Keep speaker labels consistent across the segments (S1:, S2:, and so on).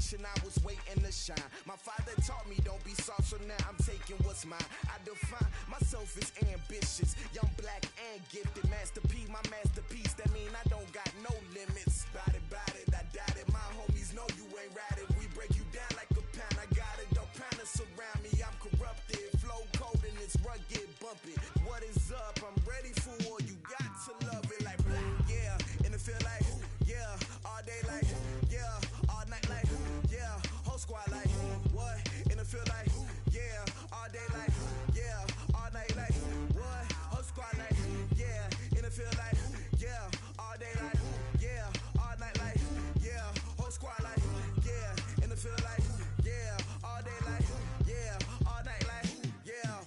S1: generation, I was waiting to shine. My father taught me don't be soft, so now I'm taking what's mine. I define myself as ambitious, young, black, and gifted. Master P, my masterpiece, that mean I don't got no limits. Bout it, I doubt it. My homies know you ain't ratted. We break you down like a pound. I got it, don't pound us around me. I'm corrupted, flow cold and it's rugged, bumpy. What is up? I'm ready for war. You got to love it like black, yeah. And it feel like, yeah. All day like, yeah. All night like, yeah. Whole squad like, what? And it feel like, yeah. All day like, yeah. All night like, what? Whole squad like, yeah. And it feel like, yeah. All day like, yeah. All night like, yeah. Whole squad like, yeah. And it feel like, yeah. All day like, yeah. All night like, yeah.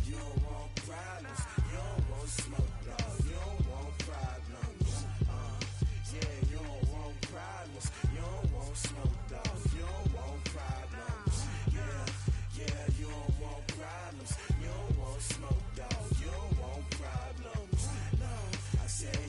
S1: You don't want problems. You don't want smoke, dog. You don't want problems. Yeah, you don't want problems. You don't want smoke, dog. You don't want problems. Yeah, you don't want problems. You don't want smoke, dog. You don't want problems. No, I say.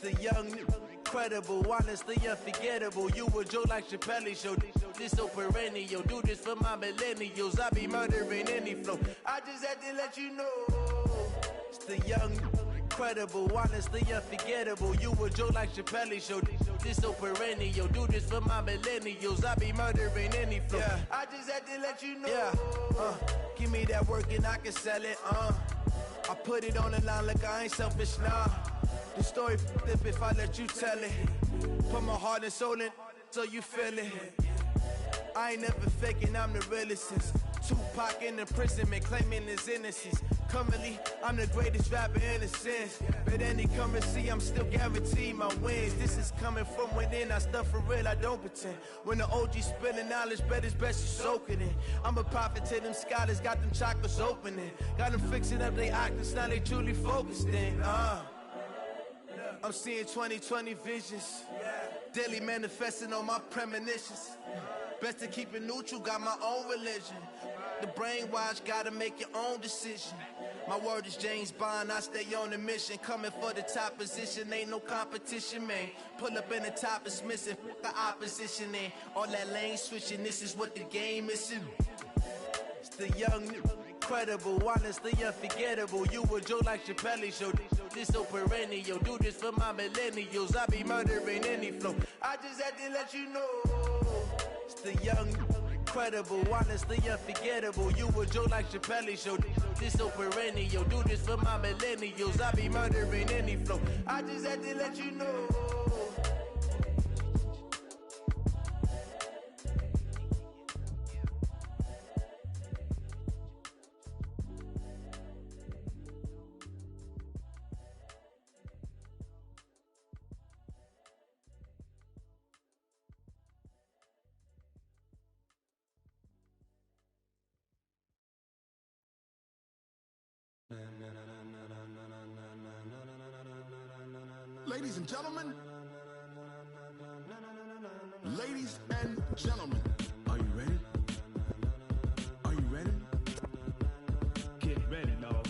S2: The young, incredible, honestly unforgettable. You a Joe like Chappelle show. This so perennial. Do this for my millennials. I be murdering any flow. I just had to let you know. It's the young, incredible, honestly unforgettable. You a Joe like Chappelle show. This so perennial. Do this for my millennials. I be murdering any flow. Yeah. I just had to let you know. Yeah. Give me that work and I can sell it. I put it on the line like I ain't selfish, nah. The story flip if I let you tell it. Put my heart and soul in so you feel it. I ain't never faking, I'm the realest since Tupac in imprisonment, claiming his innocence. Currently, I'm the greatest rapper in a sense. But any currency, I'm still guaranteed my wins. This is coming from within, I stuff for real, I don't pretend. When the OG spilling knowledge, bet it's best you soak it in. I'm a prophet to them scholars, got them chakras opening. Got them fixing up they octaves, now they truly focused in. I'm seeing 2020 visions, daily manifesting on my premonitions. Best to keep it neutral, got my own religion. The brainwash, gotta make your own decision. My word is James Bond, I stay on the mission. Coming for the top position, ain't no competition, man. Pull up in the top, it's missing, the opposition in. All that lane switching, this is what the game is in. It's the young, incredible, honestly unforgettable. You a Joe like Chappelle show. This so perennial. Do this for my millennials. I be murdering any flow. I just had to let you know. It's the young, incredible, honestly unforgettable. You a Joe like Chappelle show. This so perennial. Do this for my millennials. I be murdering any flow. I just had to let you know.
S3: Ladies and gentlemen, ladies and gentlemen, are you ready? Are you ready? Get ready, dog.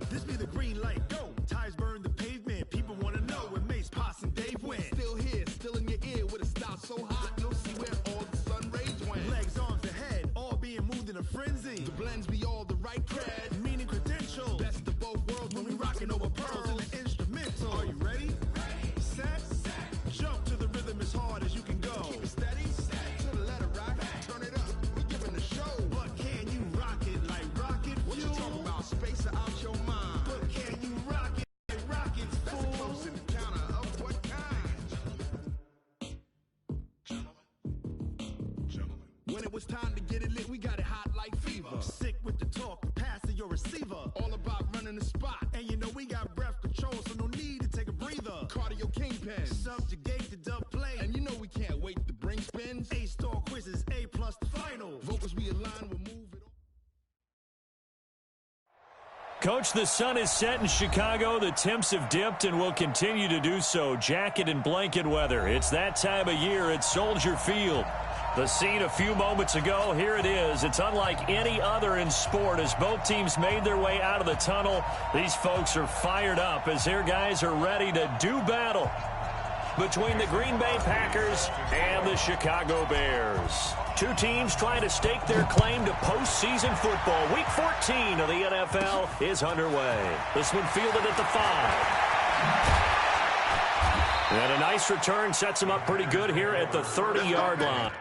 S3: This be the green light, go. Tires burn the pavement. People want to know where Mace, Posse, and Dave went. Still here, still in your ear with a style so hot, you'll see where all the sun rays went. Legs, arms, and head, all being moved in a frenzy. The blends be all the right cred, meaning credential. Best of both worlds when we rockin' over pearls in the instrumental. Are you ready? Set, jump. When it was time to get it lit, we got it hot like fever. Sick with the talk, passing your receiver. All about running the spot. And you know we got breath control, so no need to take a breather. Cardio kingpin, subjugate the dub play. And you know we can't wait to bring spins. A-star quizzes, A+ the final. Vocals we align, we'll move it on.
S4: Coach, the sun is set in Chicago. The temps have dipped and will continue to do so. Jacket and blanket weather. It's that time of year at Soldier Field. The scene a few moments ago, here it is. It's unlike any other in sport as both teams made their way out of the tunnel. These folks are fired up as their guys are ready to do battle between the Green Bay Packers and the Chicago Bears. Two teams trying to stake their claim to postseason football. Week 14 of the NFL is underway. This one fielded at the 5. And a nice return sets him up pretty good here at the 30-yard line.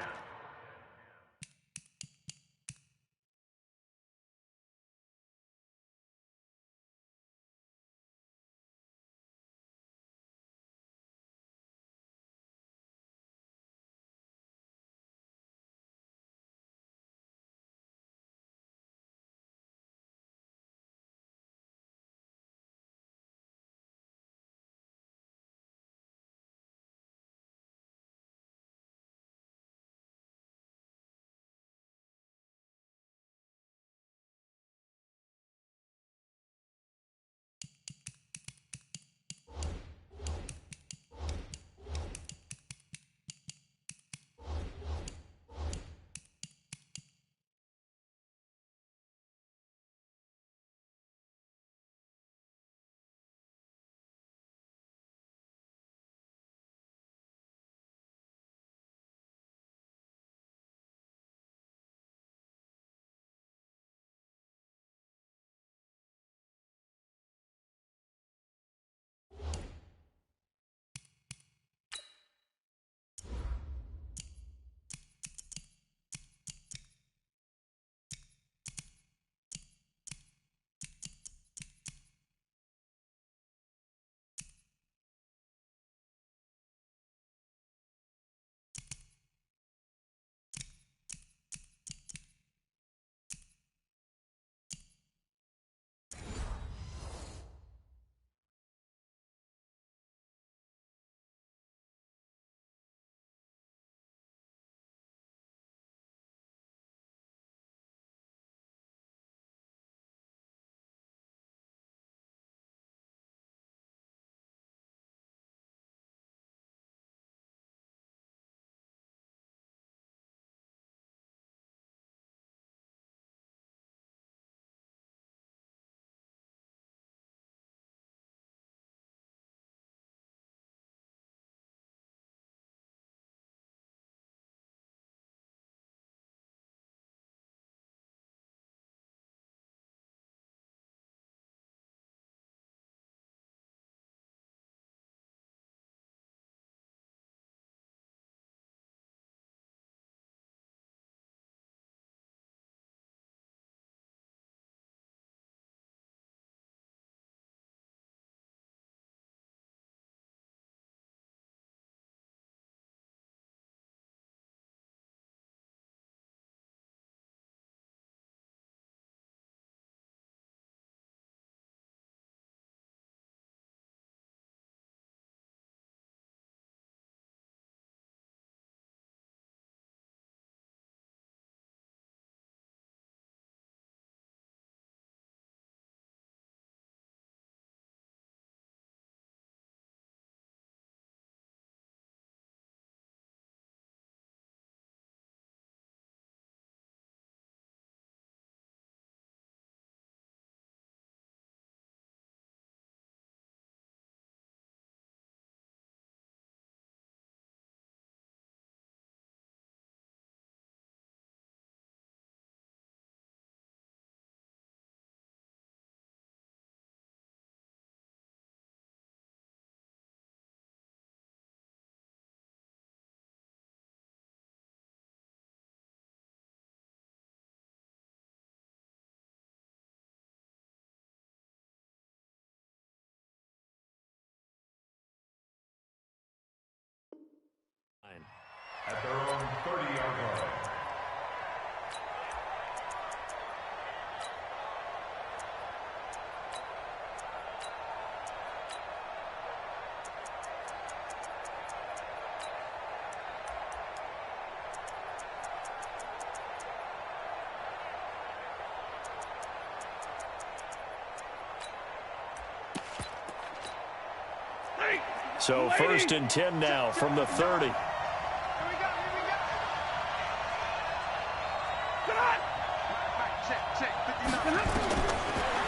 S4: So 1st and 10 now from the 30.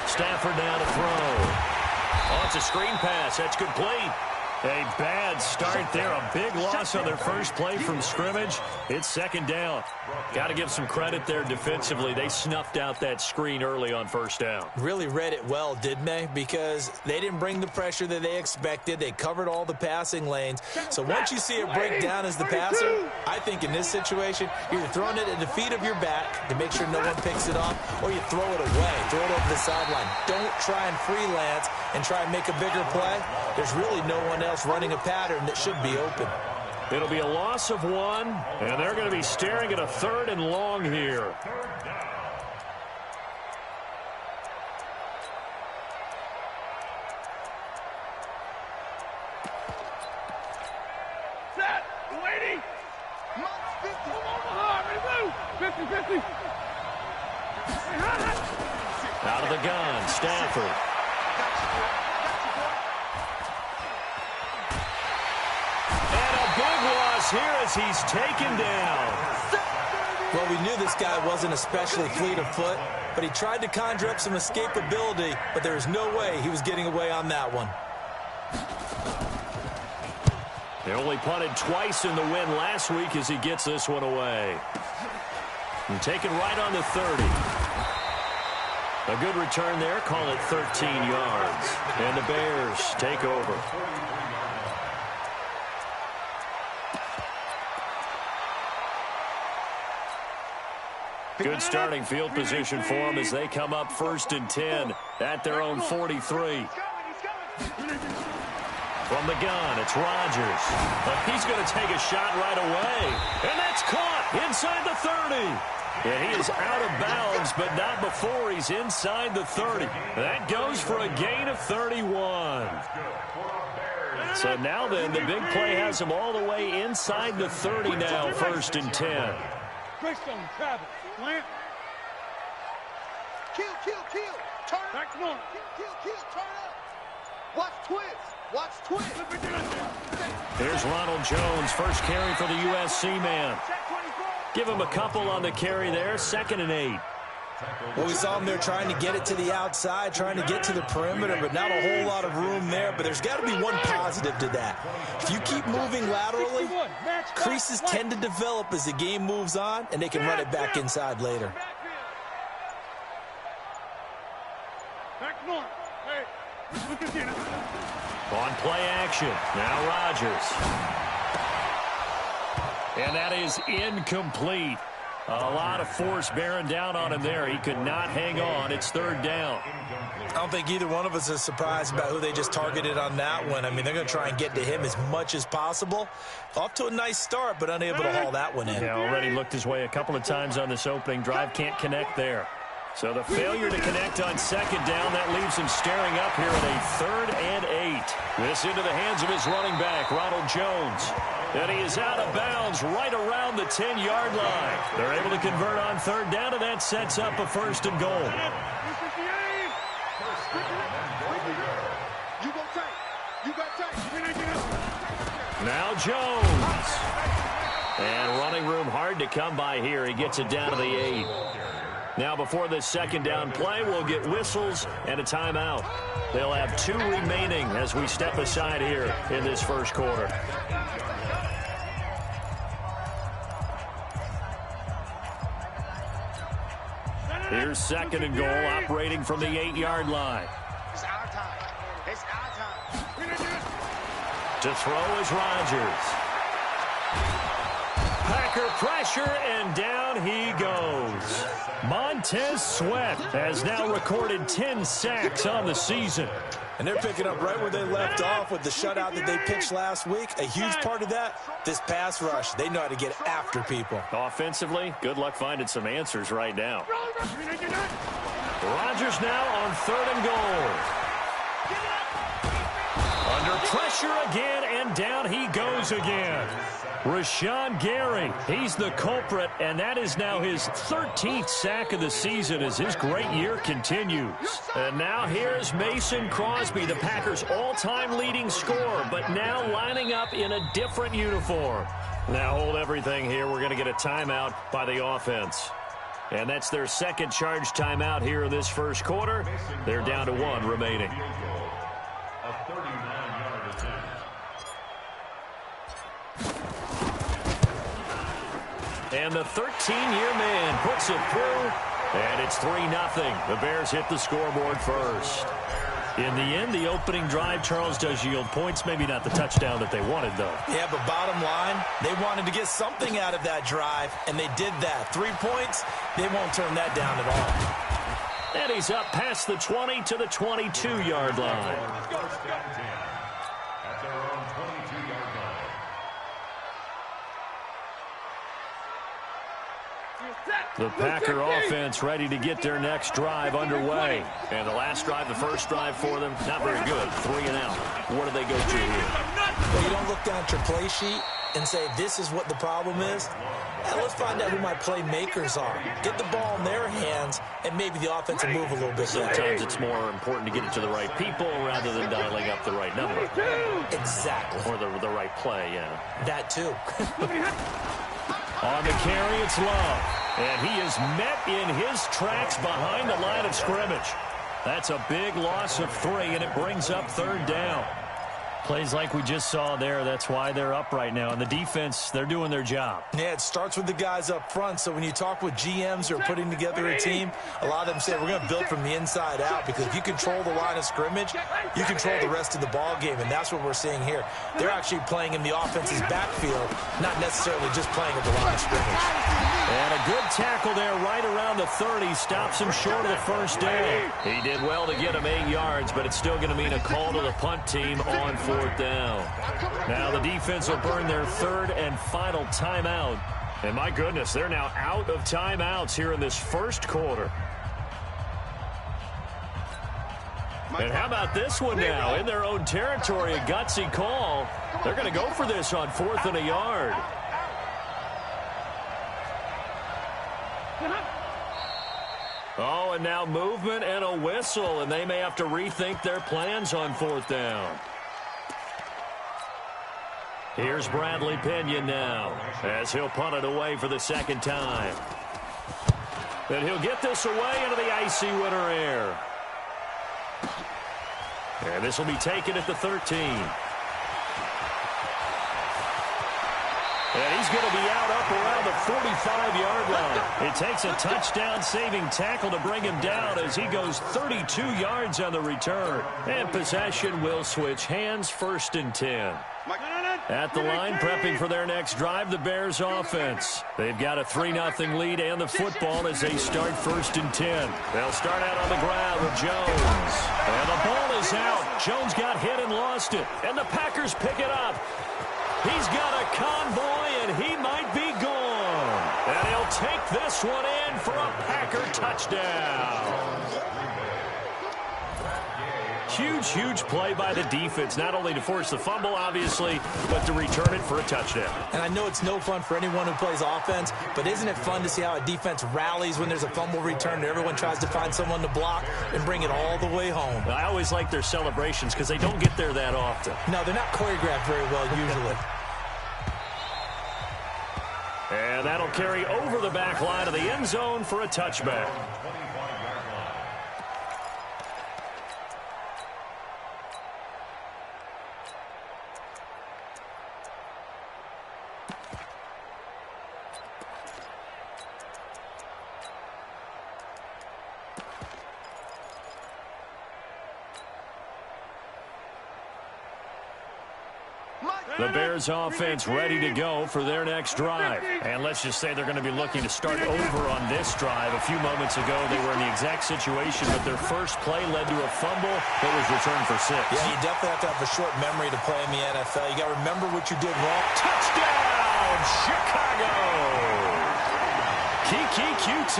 S4: Stafford now to throw. Oh, it's a screen pass. That's complete. A bad start there. A big loss on their first play from scrimmage. It's 2nd down. Got to give some credit there defensively. They snuffed out that screen early on 1st down.
S5: Really read it well, didn't they? Because they didn't bring the pressure that they expected. They covered all the passing lanes. So once you see it break down as the passer, I think in this situation, you're either throwing it at the feet of your back to make sure no one picks it off, or you throw it away, throw it over the sideline. Don't try and freelance and try and make a bigger play. There's really no one else running a pattern that should be open.
S4: It'll be a loss of 1, and they're going to be staring at a 3rd and long here.
S3: Set, lady. 50-50.
S4: Out of the gun, Stafford. Big loss here as he's taken down.
S5: Well, we knew this guy wasn't especially fleet of foot, but he tried to conjure up some escapability, but there was no way he was getting away on that one.
S4: They only punted twice in the win last week as he gets this one away. And taken right on the 30. A good return there, call it 13 yards. And the Bears take over. Good starting field position for them as they come up 1st and 10 at their own 43. From the gun, it's Rodgers. He's going to take a shot right away. And that's caught inside the 30. Yeah, he is out of bounds, but not before he's inside the 30. That goes for a gain of 31. So now then, the big play has him all the way inside the 30 now, 1st and 10.
S3: Greystone, Travis, slant. Kill. Turn up. Back to normal. Kill, turn up. Watch twist.
S4: Here's Ronald Jones, first carry for the USC man. Give him a couple on the carry there, 2nd and 8.
S5: Well, we saw him there trying to get it to the outside, trying to get to the perimeter, but not a whole lot of room there. But there's got to be one positive to that. If you keep moving laterally, creases tend to develop as the game moves on, and they can run it back inside later.
S4: On play action, now Rodgers. And that is incomplete. A lot of force bearing down on him there. He could not hang on. It's 3rd down.
S5: I don't think either one of us is surprised about who they just targeted on that one. I mean, they're going to try and get to him as much as possible. Off to a nice start, but unable to haul that one in.
S4: Yeah, already looked his way a couple of times on this opening drive. Can't connect there. So the failure to connect on 2nd down, that leaves him staring up here at a 3rd and 8. This into the hands of his running back, Ronald Jones. And he is out of bounds right around the 10-yard line. They're able to convert on 3rd down, and that sets up a 1st and goal. Now Jones. And running room hard to come by here. He gets it down to the 8. Now before this 2nd down play, we'll get whistles and a timeout. They'll have 2 remaining as we step aside here in this 1st quarter. Here's 2nd and goal, operating from the 8-yard line.
S3: It's our time.
S4: To throw is Rodgers. Packer pressure, and down he goes. Montez Sweat has now recorded 10 sacks on the season.
S5: And they're picking up right where they left off with the shutout that they pitched last week. A huge part of that, this pass rush. They know how to get after people.
S4: Offensively, good luck finding some answers right now. Rodgers now on 3rd and goal. Under pressure again, and down he goes again. Rashawn Gary, he's the culprit, and that is now his 13th sack of the season as his great year continues. And now here's Mason Crosby, the Packers' all-time leading scorer, but now lining up in a different uniform. Now hold everything here. We're going to get a timeout by the offense. And that's their second charge timeout here in this first quarter. They're down to 1 remaining. And the 13-year man puts it through, and it's 3-0. The Bears hit the scoreboard first. In the end, the opening drive, Charles, does yield points. Maybe not the touchdown that they wanted, though.
S5: Yeah, but bottom line, they wanted to get something out of that drive, and they did that. 3 points, they won't turn that down at all.
S4: And he's up past the 20 to the 22-yard line. The Packer offense ready to get their next drive underway. And the last drive, the first drive for them, not very good. 3 and out. What do they go to here?
S5: Well, you don't look down at your play sheet and say, this is what the problem is. Now, let's find out who my playmakers are. Get the ball in their hands, and maybe the offense will move a little bit better.
S4: Sometimes it's more important to get it to the right people rather than dialing up the right number.
S5: Exactly.
S4: Or the right play, yeah.
S5: That, too.
S4: On the carry, it's Love. And he is met in his tracks behind the line of scrimmage. That's a big loss of 3, and it brings up 3rd down. Plays like we just saw there. That's why they're up right now. And the defense, they're doing their job.
S5: Yeah, it starts with the guys up front. So when you talk with GMs who are putting together a team, a lot of them say we're going to build from the inside out, because if you control the line of scrimmage, you control the rest of the ball game, and that's what we're seeing here. They're actually playing in the offense's backfield, not necessarily just playing at the line of scrimmage.
S4: And a good tackle there right around the 30. Stops him short of the first down. He did well to get him 8 yards, but it's still going to mean a call to the punt team on 4th down. Now the defense will burn their 3rd and final timeout. And my goodness, they're now out of timeouts here in this first quarter. And how about this one now? In their own territory, a gutsy call. They're going to go for this on 4th and a yard. Oh, and now movement and a whistle, and they may have to rethink their plans on 4th down. Here's Bradley Pinion now, as he'll punt it away for the 2nd time. And he'll get this away into the icy winter air. And this will be taken at the 13. And he's going to be out up around the 45-yard line. It takes a touchdown-saving tackle to bring him down as he goes 32 yards on the return. And possession will switch hands, 1st and 10. At the line, prepping for their next drive, the Bears offense. They've got a 3-0 lead and the football as they start 1st and 10. They'll start out on the ground with Jones. And the ball is out. Jones got hit and lost it. And the Packers pick it up. He's got a convoy, and he might be gone. And he'll take this one in for a Packer touchdown. Huge play by the defense, not only to force the fumble, obviously, but to return it for a touchdown.
S5: And I know it's no fun for anyone who plays offense, but isn't it fun to see how a defense rallies when there's a fumble return and everyone tries to find someone to block and bring it all the way home?
S4: I always like their celebrations because they don't get there that often.
S5: No, they're not choreographed very well usually.
S4: And that'll carry over the back line of the end zone for a touchback. The Bears offense ready to go for their next drive. And let's just say they're going to be looking to start over on this drive. A few moments ago, they were in the exact situation, but their first play led to a fumble that was returned for 6.
S5: Yeah, you definitely have to have a short memory to play in the NFL. You got to remember what you did wrong.
S4: Touchdown, Chicago! Kiki QT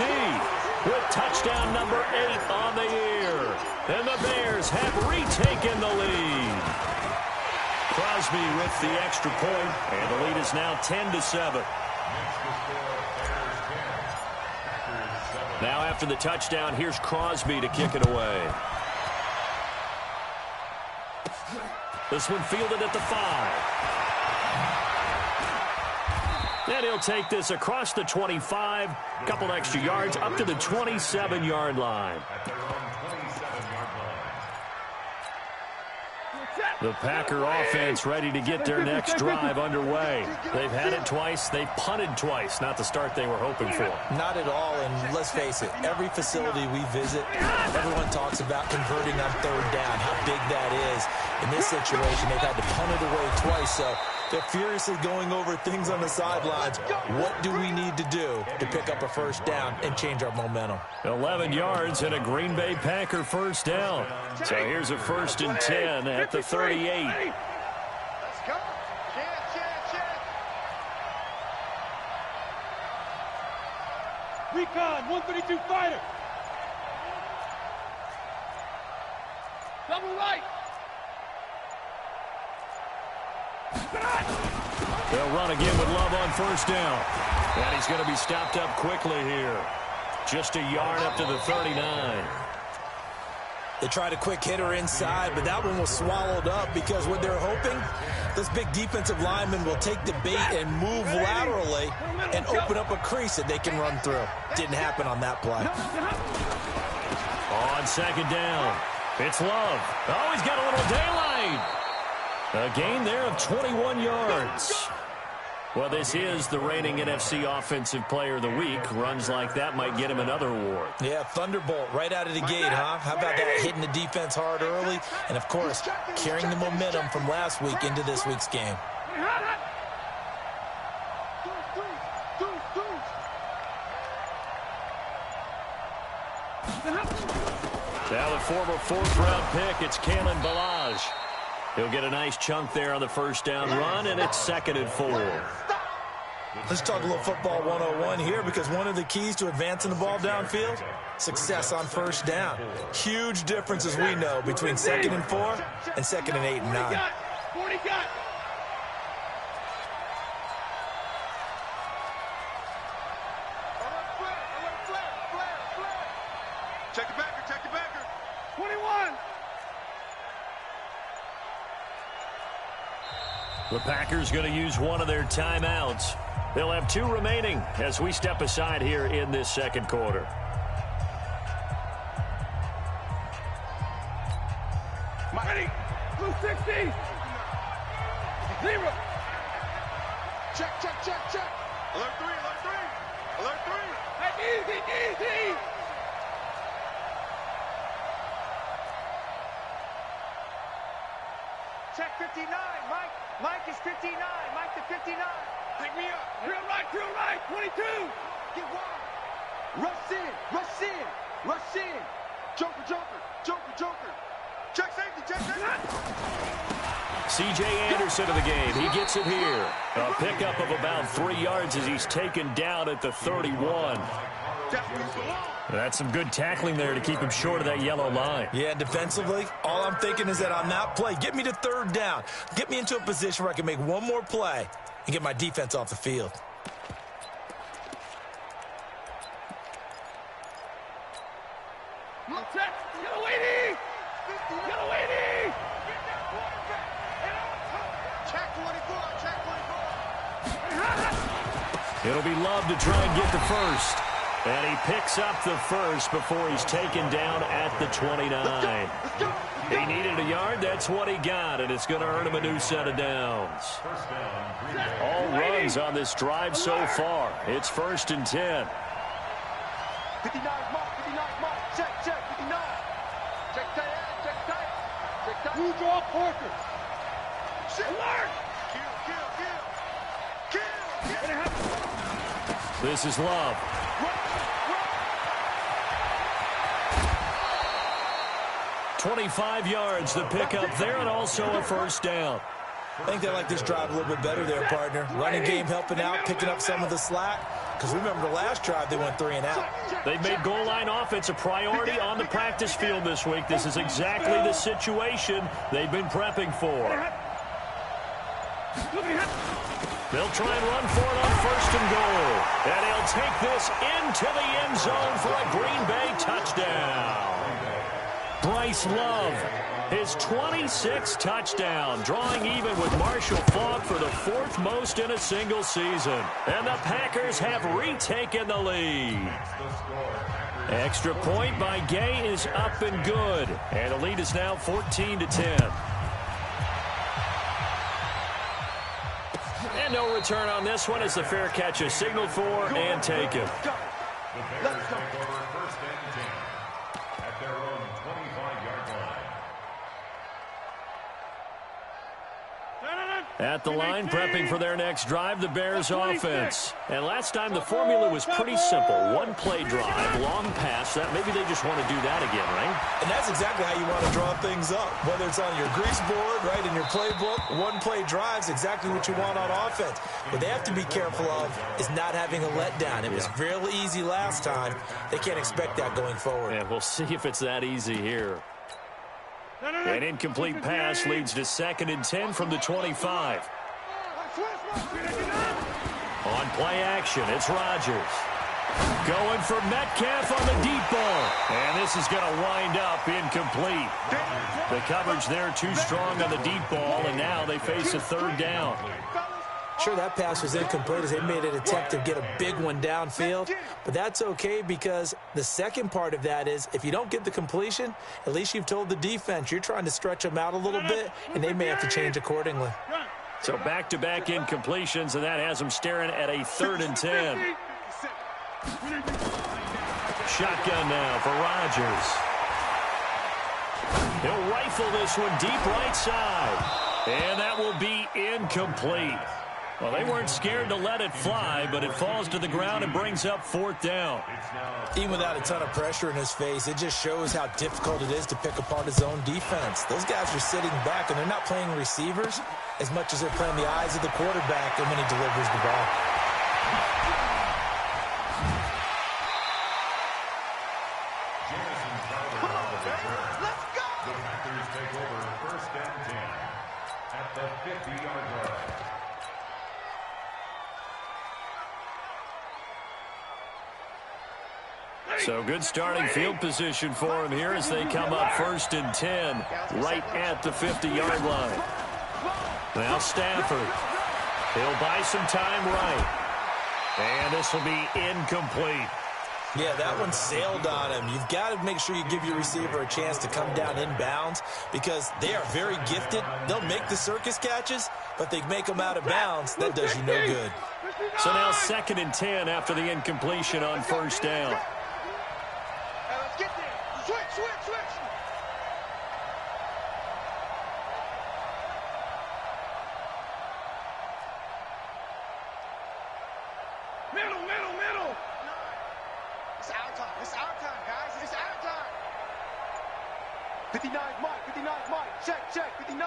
S4: with touchdown number 8 on the year. And the Bears have retaken the lead. Crosby with the extra point, and the lead is now 10-7. Now after the touchdown, here's Crosby to kick it away. This one fielded at the 5. And he'll take this across the 25, a couple extra yards, up to the 27-yard line. The Packer offense ready to get their next drive underway. They've had it twice. They've punted twice. Not the start they were hoping for.
S5: Not at all, and let's face it, every facility we visit, everyone talks about converting on third down, how big that is. In this situation, they've had to punt it away twice, so they're furiously going over things on the sidelines. What do we need to do to pick up a first down and change our momentum?
S4: 11 yards and a Green Bay Packer first down. So here's a 1st and 10 at the 38.
S3: Let's go. Recon, 132 fighter. Double right.
S4: They'll run again with Love on first down. And he's going to be stopped up quickly here. Just a yard up to the 39.
S5: They tried a quick hitter inside, but that one was swallowed up because what they're hoping, this big defensive lineman will take the bait and move laterally and open up a crease that they can run through. Didn't happen on that play.
S4: On second down, it's Love. Oh, he's got a little daylight. A gain there of 21 yards. Well, this is the reigning NFC Offensive Player of the Week. Runs like that might get him another award.
S5: Yeah, Thunderbolt right out of the gate, huh? How about that, hitting the defense hard early? And, of course, carrying the momentum from last week into this week's game.
S4: Now the former 4th-round pick, it's Kalen Ballage. He'll get a nice chunk there on the first down run, and it's 2nd and 4.
S5: Let's talk a little football 101 here, because one of the keys to advancing the ball downfield, success on first down. Huge difference, as we know, between 2nd and 4 and 2nd and 8 and 9.
S3: 40 got. Check the backer, check the backer. 21.
S4: The Packers going to use one of their timeouts. They'll have 2 remaining as we step aside here in this second quarter.
S3: Ready. Blue 60. 0. Check, check, check, check. Alert 3, alert 3. Alert 3. Hey, easy, easy. Check 59, Mike. Mike is 59. Mike to 59. Pick me up. Drill right, 22. Get wide. Rush in, rush in, rush in. Joker, joker, joker, joker. Check safety, check safety.
S4: C.J. Anderson of the game. He gets it here. A pickup of about 3 yards as he's taken down at the 31. That's some good tackling there to keep him short of that yellow line.
S5: Yeah, defensively, all I'm thinking is that on that play, get me to 3rd down. Get me into a position where I can make one more play and get my defense off the field.
S4: It'll be Love to try and get the first. And he picks up the first before he's taken down at the 29. He needed a yard. That's what he got, and it's going to earn him a new set of downs. All runs on this drive so far. It's 1st and 10.
S3: 59 mark, 59 mark. Check, check, 59. Check tight, check tight. Check tight. Who draw Parker? Shit. Alert! Kill.
S4: This is Love. 25 yards, the pickup there, and also a first down.
S5: I think they like this drive a little bit better there, partner. Running game helping out, picking up some of the slack. Because remember the last drive, they went 3 and out.
S4: They've made goal line offense a priority on the practice field this week. This is exactly the situation they've been prepping for. They'll try and run for it on 1st and goal. And he'll take this into the end zone for a Green Bay touchdown. Bryce Love, his 26th touchdown, drawing even with Marshall Faulk for the 4th most in a single season. And the Packers have retaken the lead. Extra point by Gay is up and good. And the lead is now 14-10. And no return on this one as the fair catch is signaled for and taken.
S6: Let's go. First and 10 at their own 25-yard line.
S4: At the line, prepping for their next drive, the Bears offense. And last time, the formula was pretty simple. One play drive, long pass. That maybe they just want to do that again, right?
S5: And that's exactly how you want to draw things up. Whether it's on your grease board, right, in your playbook, one play drive's exactly what you want on offense. What they have to be careful of is not having a letdown. It was real easy last time. They can't expect that going forward.
S4: Yeah, we'll see if it's that easy here. An incomplete pass leads to 2nd and 10 from the 25. On play action, it's Rodgers. Going for Metcalf on the deep ball. And this is going to wind up incomplete. The coverage there too strong on the deep ball, and now they face a 3rd down.
S5: Sure, that pass was incomplete as they made an attempt to get a big one downfield, but that's okay because the second part of that is if you don't get the completion, at least you've told the defense you're trying to stretch them out a little bit, and they may have to change accordingly.
S4: So back-to-back incompletions, and that has them staring at a 3rd and 10. Shotgun now for Rodgers. He'll rifle this one deep right side, and that will be incomplete. Well, they weren't scared to let it fly, but it falls to the ground and brings up 4th down.
S5: Even without a ton of pressure in his face, it just shows how difficult it is to pick apart his own defense. Those guys are sitting back, and they're not playing receivers as much as they're playing the eyes of the quarterback and when he delivers the ball.
S6: Let's go! The Packers take over 1st and 10 at the 50-yard line.
S4: So good starting field position for him here as they come up 1st and 10 right at the 50-yard line. Now Stafford. He'll buy some time right. And this will be incomplete.
S5: Yeah, that one sailed on him. You've got to make sure you give your receiver a chance to come down inbounds because they are very gifted. They'll make the circus catches, but they make them out of bounds. That does you no good.
S4: So now 2nd and 10 after the incompletion on 1st down.
S7: Middle. It's our time, guys. It's our time. 59, Mike. Check, 59.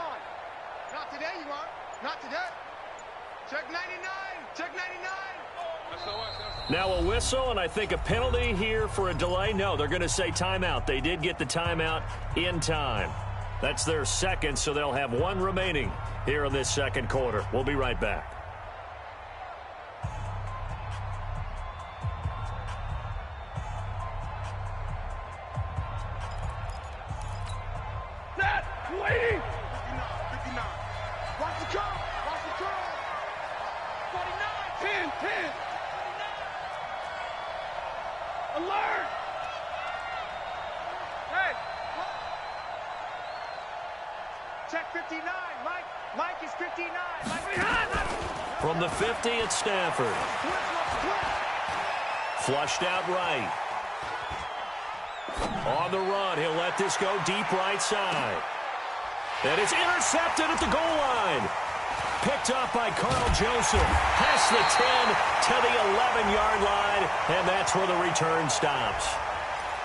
S7: Not today, you aren't. Not today. Check 99.
S4: Now a whistle and I think a penalty here for a delay. No, they're going to say timeout. They did get the timeout in time. That's their 2nd, so they'll have 1 remaining here in this 2nd quarter. We'll be right back.
S7: Waiting. 59. Watch the curl. 49. 10. Alert. Hey. Check 59. Mike is 59.
S4: From the 50, it's Stafford. Flushed out right. On the run, he'll let this go deep right side. And it's intercepted at the goal line. Picked up by Carl Joseph. Past the 10 to the 11-yard line, and that's where the return stops.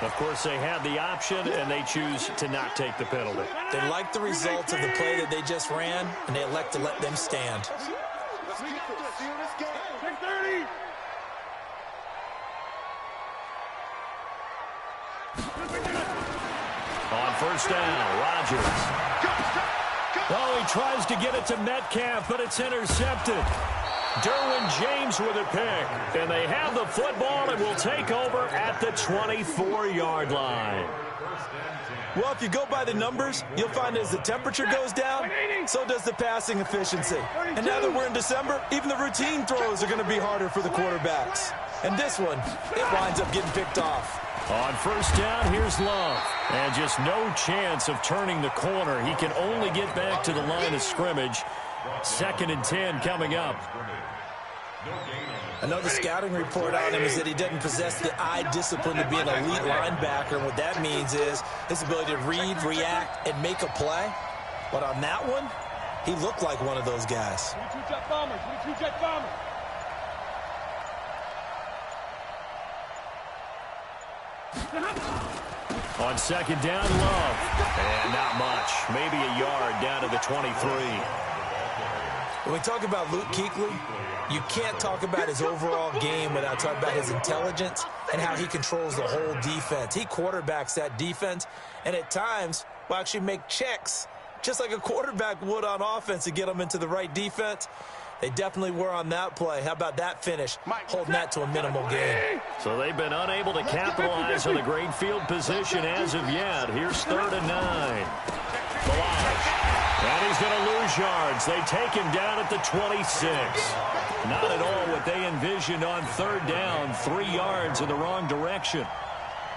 S4: Of course, they had the option, and they choose to not take the penalty.
S5: They like the results of the play that they just ran, and they elect to let them stand.
S7: Let's get this game. 30.
S4: On 1st down, Rodgers. Oh, he tries to get it to Metcalf, but it's intercepted. Derwin James with a pick. And they have the football and will take over at the 24-yard line.
S5: Well, if you go by the numbers, you'll find as the temperature goes down, so does the passing efficiency. And now that we're in December, even the routine throws are going to be harder for the quarterbacks. And this one, it winds up getting picked off.
S4: On first down, here's Love. And just no chance of turning the corner. He can only get back to the line of scrimmage. 2nd and 10 coming up.
S5: Another scouting report on him is that he doesn't possess the eye discipline to be an elite linebacker. And what that means is his ability to read, react, and make a play. But on that one, he looked like one of those guys.
S7: 22 Jet Bombers, 22 Jet Bombers.
S4: On 2nd down, Love. And not much. Maybe a yard down to the 23.
S5: When we talk about Luke Kuechly, you can't talk about his overall game without talking about his intelligence and how he controls the whole defense. He quarterbacks that defense, and at times will actually make checks, just like a quarterback would on offense to get them into the right defense. They definitely were on that play. How about that finish, holding that to a minimal gain?
S4: So they've been unable to capitalize on the great field position as of yet. Here's 3rd and 9. Balazs. And he's going to lose yards. They take him down at the 26. Not at all what they envisioned on 3rd down. 3 yards in the wrong direction.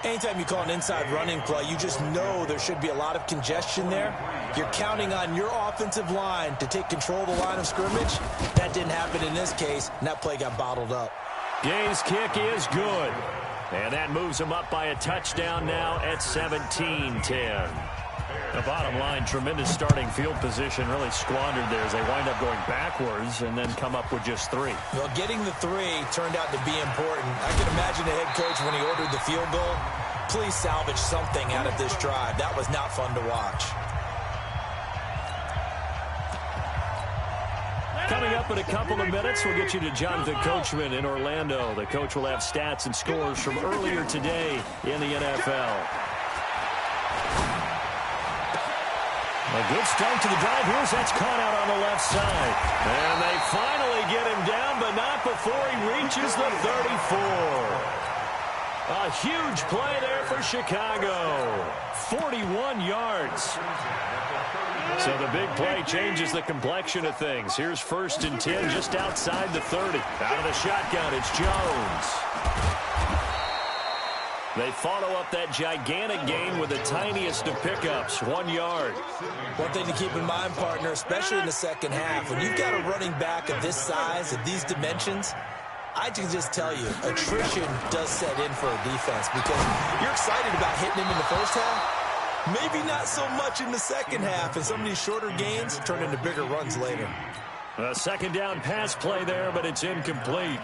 S5: Anytime you call an inside running play, you just know there should be a lot of congestion there. You're counting on your offensive line to take control of the line of scrimmage. That didn't happen in this case, and that play got bottled up.
S4: Gay's kick is good. And that moves him up by a touchdown now at 17-10. The bottom line, tremendous starting field position, really squandered there as they wind up going backwards and then come up with just 3.
S5: Well, getting the 3 turned out to be important. I can imagine the head coach when he ordered the field goal. Please salvage something out of this drive. That was not fun to watch.
S4: Coming up in a couple of minutes, we'll get you to Jonathan Coachman in Orlando. The coach will have stats and scores from earlier today in the NFL. A good start to the drive. Here's that's caught out on the left side. And they finally get him down, but not before he reaches the 34. A huge play there for Chicago. 41 yards. So the big play changes the complexion of things. Here's 1st and 10 just outside the 30. Out of the shotgun, it's Jones. They follow up that gigantic gain with the tiniest of pickups, 1 yard.
S5: One thing to keep in mind, partner, especially in the second half, when you've got a running back of this size, of these dimensions, I can just tell you, attrition does set in for a defense because you're excited about hitting him in the first half. Maybe not so much in the second half, and some of these shorter gains turn into bigger runs later.
S4: A 2nd down pass play there, but it's incomplete.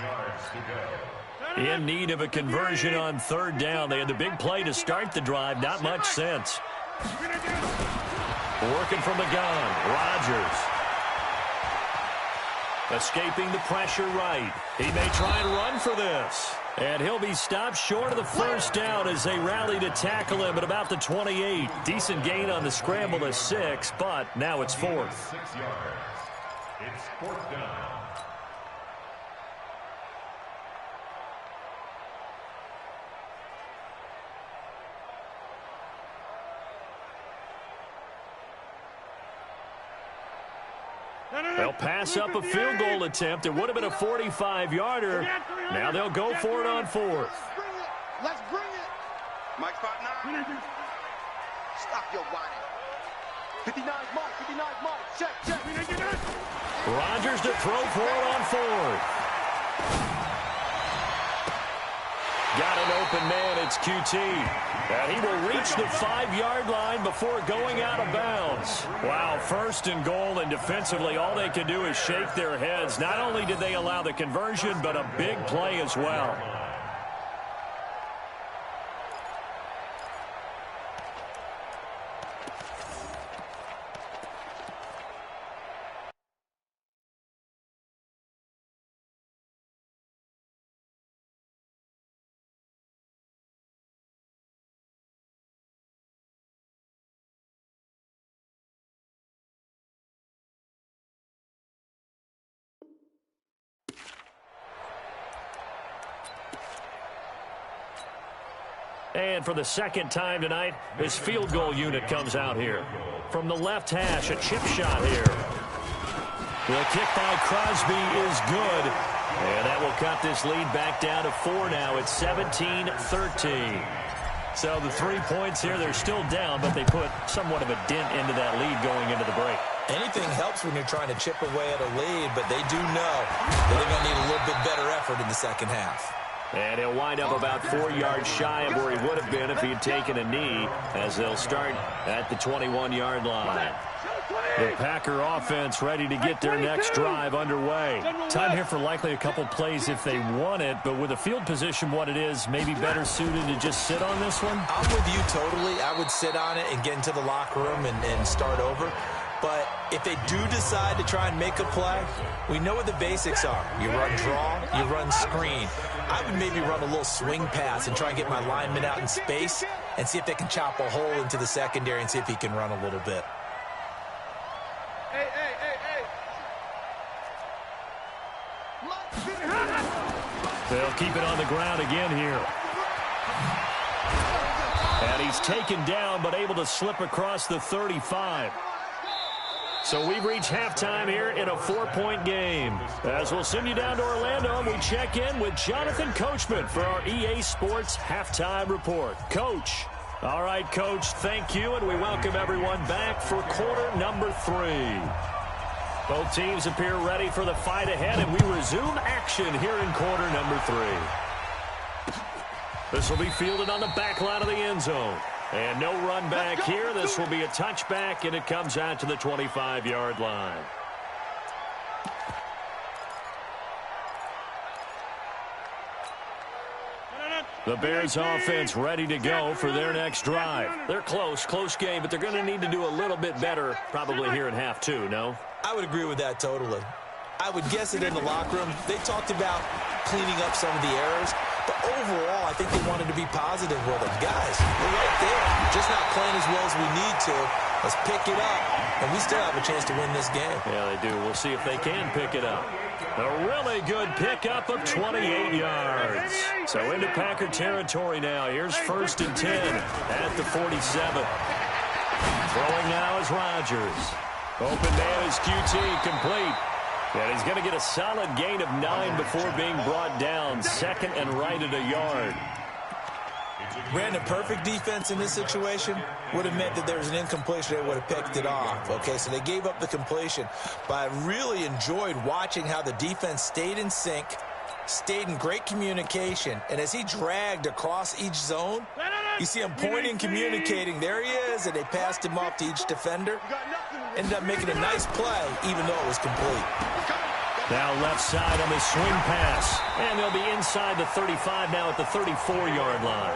S4: In need of a conversion on 3rd down. They had the big play to start the drive. Not much sense. Working from the gun. Rodgers. Escaping the pressure right. He may try and run for this. And he'll be stopped short of the 1st down as they rally to tackle him at about the 28. Decent gain on the scramble to 6, but now it's 4th.
S6: 6 yards. It's 4th down.
S4: They'll pass up a field goal attempt. It would have been a 45-yarder. Now they'll go for it on 4th.
S7: Let's bring it. Mike spot 9. Stop your whining. 59 Mike, 59 Mike. Check.
S4: Rodgers to throw for it on 4th. Got an open man. It's QT. And he will reach the 5-yard line before going out of bounds. Wow, 1st and goal, and defensively all they can do is shake their heads. Not only did they allow the conversion, but a big play as well. And for the second time tonight, his field goal unit comes out here. From the left hash, a chip shot here. The kick by Crosby is good. And that will cut this lead back down to 4 now. It's 17-13. So the 3 points here, they're still down, but they put somewhat of a dent into that lead going into the break.
S5: Anything helps when you're trying to chip away at a lead, but they do know that they're going to need a little bit better effort in the second half.
S4: And he'll wind up about 4 yards shy of where he would have been if he had taken a knee, as they'll start at the 21-yard line. The Packer offense ready to get their next drive underway. Time here for likely a couple plays if they want it, but with the field position what it is, maybe better suited to just sit on this one?
S5: I'm with you totally. I would sit on it and get into the locker room and start over. But if they do decide to try and make a play, we know what the basics are. You run draw, you run screen. I would maybe run a little swing pass and try and get my lineman out in space and see if they can chop a hole into the secondary and see if he can run a little bit.
S7: Hey.
S4: They'll keep it on the ground again here. And he's taken down but able to slip across the 35. So we've reached halftime here in a 4-point game. As we'll send you down to Orlando, and we check in with Jonathan Coachman for our EA Sports Halftime Report. Coach. All right, Coach, thank you, and we welcome everyone back for quarter number 3. Both teams appear ready for the fight ahead, and we resume action here in quarter number 3. This will be fielded on the back line of the end zone. And no run back here. This will be a touchback, and it comes out to the 25-yard line. The Bears offense ready to go for their next drive. They're close game, but they're going to need to do a little bit better probably here in half 2, no?
S5: I would agree with that totally. I would guess it in the locker room. They talked about cleaning up some of the errors. But overall, I think they wanted to be positive with them. Guys, we're right there. Just not playing as well as we need to. Let's pick it up. And we still have a chance to win this game.
S4: Yeah, they do. We'll see if they can pick it up. A really good pickup of 28 yards. So into Packer territory now. Here's 1st and 10 at the 47. Throwing now is Rodgers. Open man is QT, complete. And he's going to get a solid gain of 9 before being brought down. 2nd and right at a yard.
S5: Brandon, perfect defense in this situation would have meant that there was an incompletion. They would have picked it off. Okay, so they gave up the completion. But I really enjoyed watching how the defense stayed in sync, stayed in great communication. And as he dragged across each zone, you see him pointing, communicating. There he is, and they passed him off to each defender. Ended up making a nice play, even though it was complete.
S4: Now left side on the swing pass. And they'll be inside the 35 now at the 34-yard line.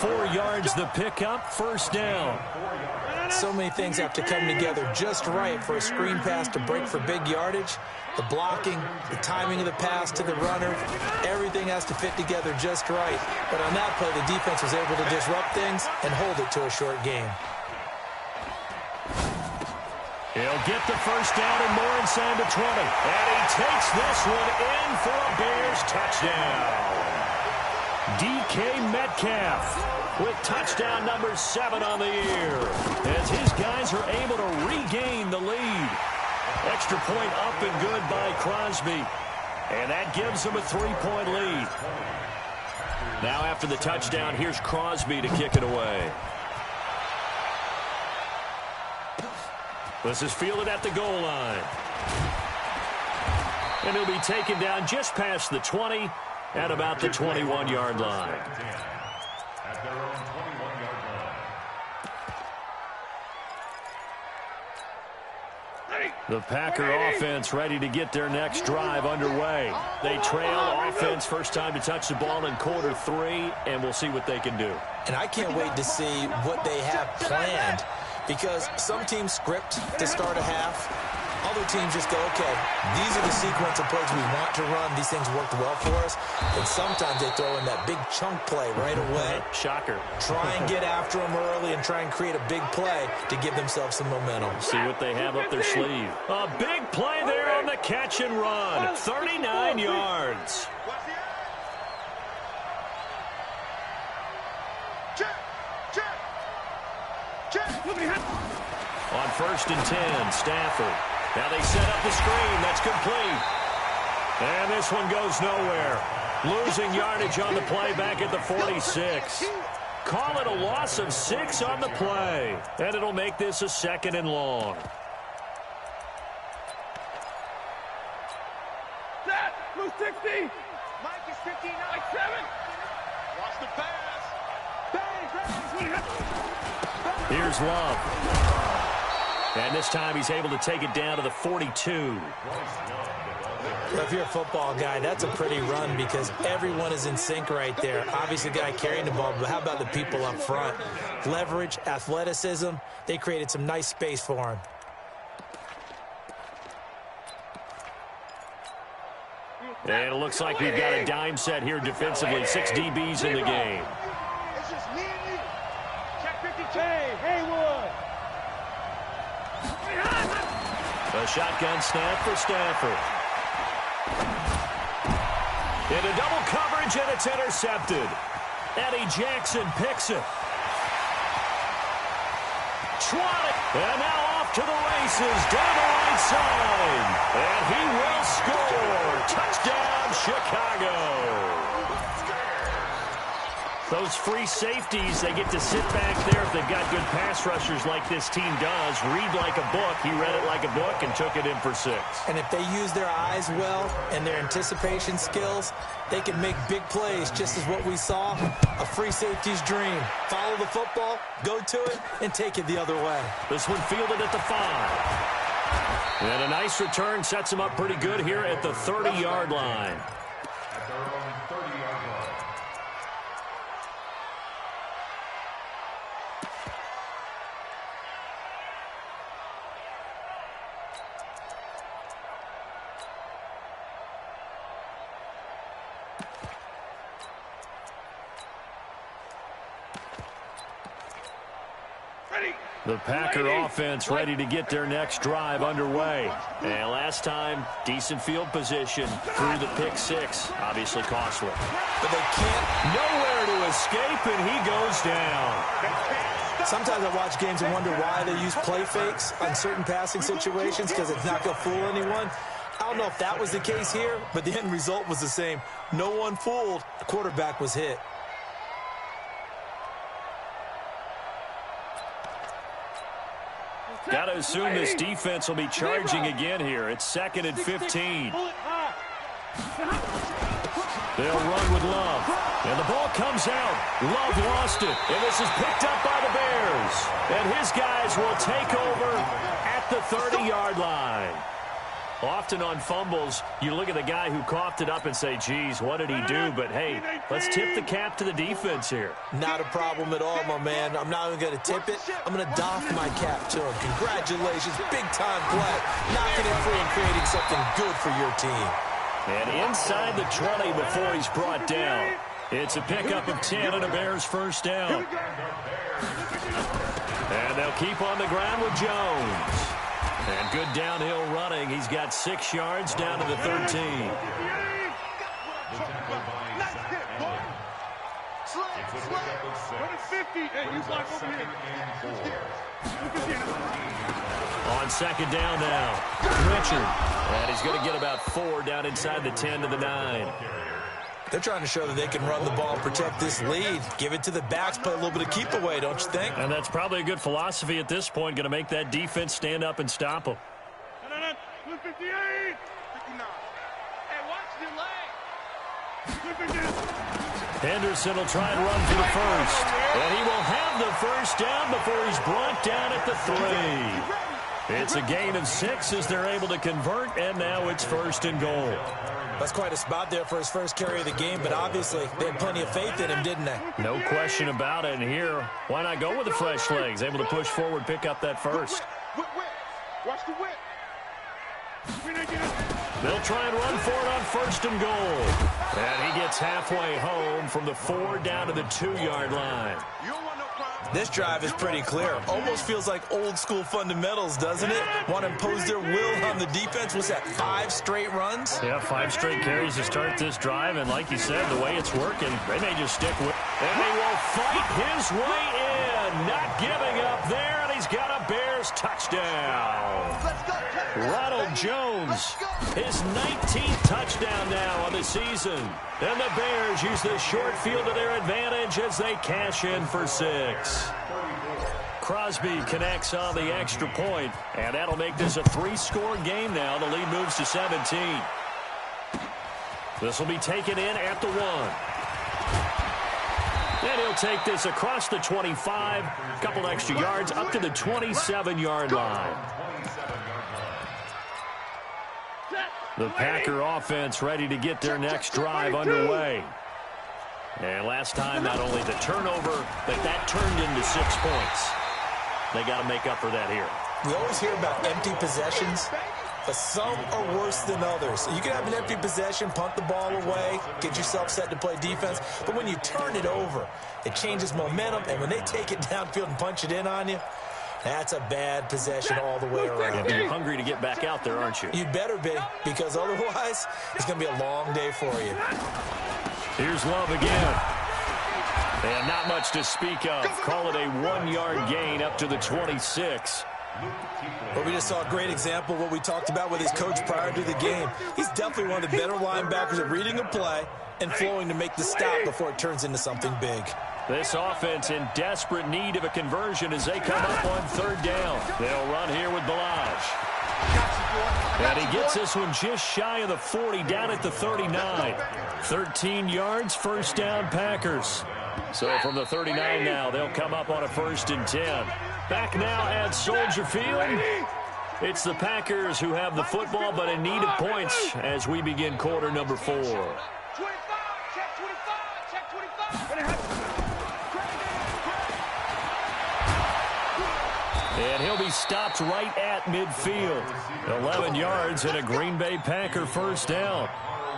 S4: 4 yards the pickup, 1st down.
S5: So many things have to come together just right for a screen pass to break for big yardage. The blocking, the timing of the pass to the runner, everything has to fit together just right. But on that play, the defense was able to disrupt things and hold it to a short game.
S4: He'll get the 1st down and more inside the 20. And he takes this one in for a Bears touchdown. DK Metcalf with touchdown number 7 on the year. As his guys are able to regain the lead. Extra point up and good by Crosby. And that gives them a 3-point lead. Now after the touchdown, here's Crosby to kick it away. This is fielded at the goal line. And he'll be taken down just past the 20 at about the 21-yard line.
S6: At their own 21-yard line.
S4: The Packer offense ready to get their next drive underway. They trail offense, first time to touch the ball in quarter 3, and we'll see what they can do.
S5: And I can't wait to see what they have planned, because some teams script to start a half. Other teams just go, okay, these are the sequence of plays we want to run. These things worked well for us. And sometimes they throw in that big chunk play right away.
S4: Shocker.
S5: Try and get after them early and try and create a big play to give themselves some momentum.
S4: See what they have up their sleeve. A big play there on the catch and run. 39 yards. On 1st and 10, Stafford. Now they set up the screen. That's complete. And this one goes nowhere. Losing yardage on the play back at the 46. Call it a loss of 6 on the play. And it'll make this a 2nd and long.
S3: Set. Blue 60.
S7: Mike is 59.
S3: Like 7.
S7: Watch the pass.
S3: Bang.
S4: Here's Love. And this time he's able to take it down to the 42.
S5: Well, if you're a football guy, that's a pretty run because everyone is in sync right there. Obviously, the guy carrying the ball, but how about the people up front? Leverage, athleticism, they created some nice space for him.
S4: And it looks like we've got a dime set here defensively. 6 DBs in the game.
S7: It's just me and you. Check 52.
S3: Haywood.
S4: A shotgun snap for Stafford. Into double coverage, and it's intercepted. Eddie Jackson picks it. Trotting. And now off to the races down the right side. And he will score. Touchdown, Chicago. Those free safeties, they get to sit back there if they've got good pass rushers like this team does. Read like a book. He read it like a book and took it in for 6.
S5: And if they use their eyes well and their anticipation skills, they can make big plays, just as what we saw, a free safety's dream. Follow the football, go to it, and take it the other way.
S4: This one fielded at the 5. And a nice return sets him up pretty good here at the 30-yard line.
S6: At their own 30-yard line.
S4: The Packer offense ready to get their next drive underway. And last time, decent field position through the pick 6. Obviously costly.
S5: But they can't.
S4: Nowhere to escape, and he goes down.
S5: Sometimes I watch games and wonder why they use play fakes on certain passing situations because it's not going to fool anyone. I don't know if that was the case here, but the end result was the same. No one fooled. The quarterback was hit.
S4: Got to assume this defense will be charging again here. It's 2nd and 15. They'll run with Love. And the ball comes out. Love lost it. And this is picked up by the Bears. And his guys will take over at the 30-yard line. Often on fumbles, you look at the guy who coughed it up and say, geez, what did he do? But, hey, let's tip the cap to the defense here.
S5: Not a problem at all, my man. I'm not even going to tip it. I'm going to doff my cap to him. Congratulations. Big-time play. Knocking it free and creating something good for your team.
S4: And inside the 20 before he's brought down. It's a pickup of 10 and a Bears first down. And they'll keep on the ground with Jones. And good downhill running. He's got 6 yards down to the 13. On 2nd down now, Richard. And he's going to get about 4 down inside the 10 to the 9.
S5: They're trying to show that they can run the ball and protect this lead. Give it to the backs, play a little bit of keep away, don't you think?
S4: And that's probably a good philosophy at this point. Going to make that defense stand up and stop them.
S3: 58. 59. Hey, watch your leg.
S4: Henderson will try and run for the first. And he will have the first down before he's brought down at the 3. It's a gain of 6 as they're able to convert, and now it's 1st and goal.
S5: That's quite a spot there for his first carry of the game, but obviously they had plenty of faith in him, didn't they?
S4: No question about it. And here, why not go with the fresh legs? Able to push forward, pick up that first.
S7: Whip. Watch the whip.
S4: They'll try and run for it on 1st and goal. And he gets halfway home from the 4 down to the 2-yard line.
S7: You don't want no problem.
S5: This drive is pretty clear. Almost feels like old school fundamentals, doesn't it? Want to impose their will on the defense. Was that 5 straight runs?
S4: Yeah, 5 straight carries to start this drive. And like you said, the way it's working, they may just stick with it. And he will fight his way in. Not giving up there. And he's got a Bears touchdown. Ronald Jones, his 19th touchdown now on the season. And the Bears use the short field to their advantage as they cash in for 6. Crosby connects on the extra point, and that'll make this a 3-score game now. The lead moves to 17. This will be taken in at the 1. And he'll take this across the 25, a couple extra yards up to the 27-yard line. The Packer offense ready to get their next drive underway. And last time, not only the turnover, but that turned into 6 points. They got to make up for that here.
S5: We always hear about empty possessions, but some are worse than others. You can have an empty possession, punt the ball away, get yourself set to play defense, but when you turn it over, it changes momentum, and when they take it downfield and punch it in on you, that's a bad possession all the way around.
S4: You're hungry to get back out there, aren't you?
S5: You'd better be, because otherwise, it's going to be a long day for you.
S4: Here's Love again. And not much to speak of. Call it a 1-yard gain up to the 26.
S5: Well, we just saw a great example of what we talked about with his coach prior to the game. He's definitely one of the better linebackers at reading a play and flowing to make the stop before it turns into something big.
S4: This offense in desperate need of a conversion as they come up on 3rd down. They'll run here with Balaj. And he gets this one just shy of the 40, down at the 39. 13 yards, 1st down Packers. So from the 39 now, they'll come up on a 1st and 10. Back now at Soldier Field. It's the Packers who have the football, but in need of points as we begin quarter number 4.
S7: 25, check 25, check 25.
S4: And he'll be stopped right at midfield. 11 yards and a Green Bay Packer 1st down.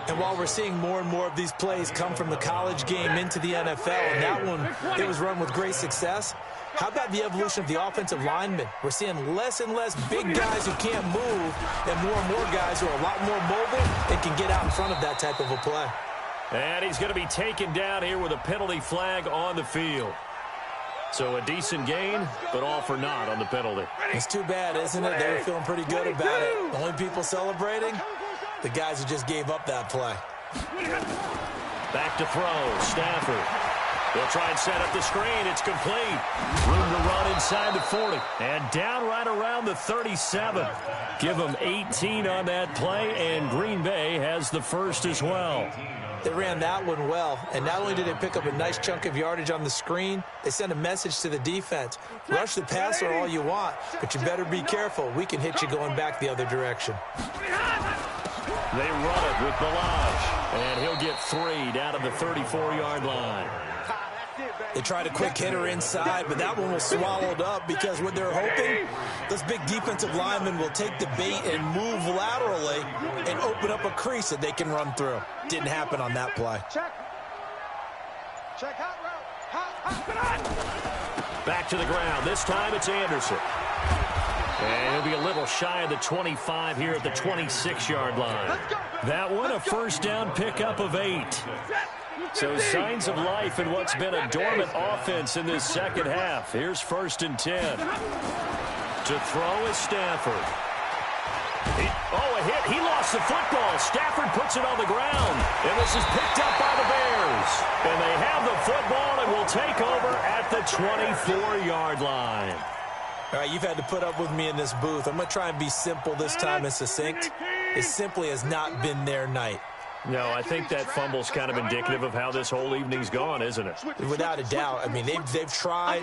S5: And while we're seeing more and more of these plays come from the college game into the NFL, and that one, it was run with great success, how about the evolution of the offensive linemen? We're seeing less and less big guys who can't move and more guys who are a lot more mobile and can get out in front of that type of a play.
S4: And he's going to be taken down here with a penalty flag on the field. So a decent gain, but all for naught on the penalty.
S5: It's too bad, isn't it? They were feeling pretty good about it. The only people celebrating, the guys who just gave up that play.
S4: Back to throw, Stafford. They'll try and set up the screen. It's complete. Room to run inside the 40. And down right around the 37. Give them 18 on that play, and Green Bay has the 1st as well.
S5: They ran that one well, and not only did they pick up a nice chunk of yardage on the screen, they sent a message to the defense. Rush the passer all you want, but you better be careful. We can hit you going back the other direction.
S4: They run it with Balaj, and he'll get 3 down to the 34-yard line.
S5: They tried a quick hitter inside, but that one was swallowed up because what they're hoping, those big defensive linemen will take the bait and move laterally and open up a crease that they can run through. Didn't happen on that play.
S7: Check hot route.
S4: Back to the ground. This time it's Anderson. And he'll be a little shy of the 25 here at the 26-yard line. That one, a 1st down pickup of 8. So signs of life in what's been a dormant offense in this 2nd half. Here's 1st and 10. To throw is Stafford. A hit. He lost the football. Stafford puts it on the ground. And this is picked up by the Bears. And they have the football and will take over at the 24-yard line.
S5: All right, you've had to put up with me in this booth. I'm going to try and be simple this time and succinct. It simply has not been their night.
S4: No, I think that fumble's kind of indicative of how this whole evening's gone, isn't it?
S5: Without a doubt. I mean, they've tried,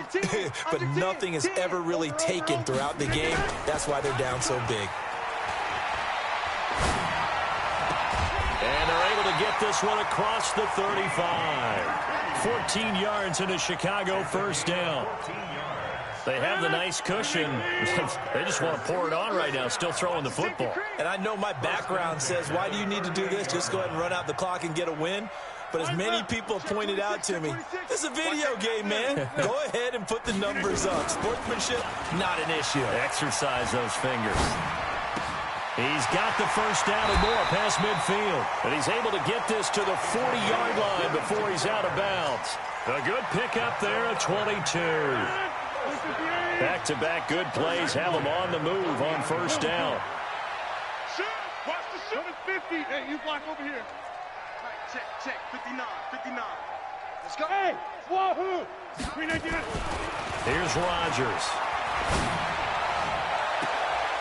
S5: but nothing has ever really taken throughout the game. That's why they're down so big.
S4: And they're able to get this one across the 35. 14 yards and a Chicago 1st down. They have the nice cushion. They just want to pour it on right now, still throwing the football.
S5: And I know my background says, why do you need to do this? Just go ahead and run out the clock and get a win. But as many people have pointed out to me, this is a video game, man. Go ahead and put the numbers up. Sportsmanship, not an issue.
S4: Exercise those fingers. He's got the 1st down and more past midfield. And he's able to get this to the 40-yard line before he's out of bounds. A good pickup there at 22. Back-to-back good plays have them on the move on first down.
S3: Watch the shoot. 50. Hey, you block over here.
S7: Right, check. 59. Let's go.
S3: Hey, wahoo. 399.
S4: Here's Rodgers.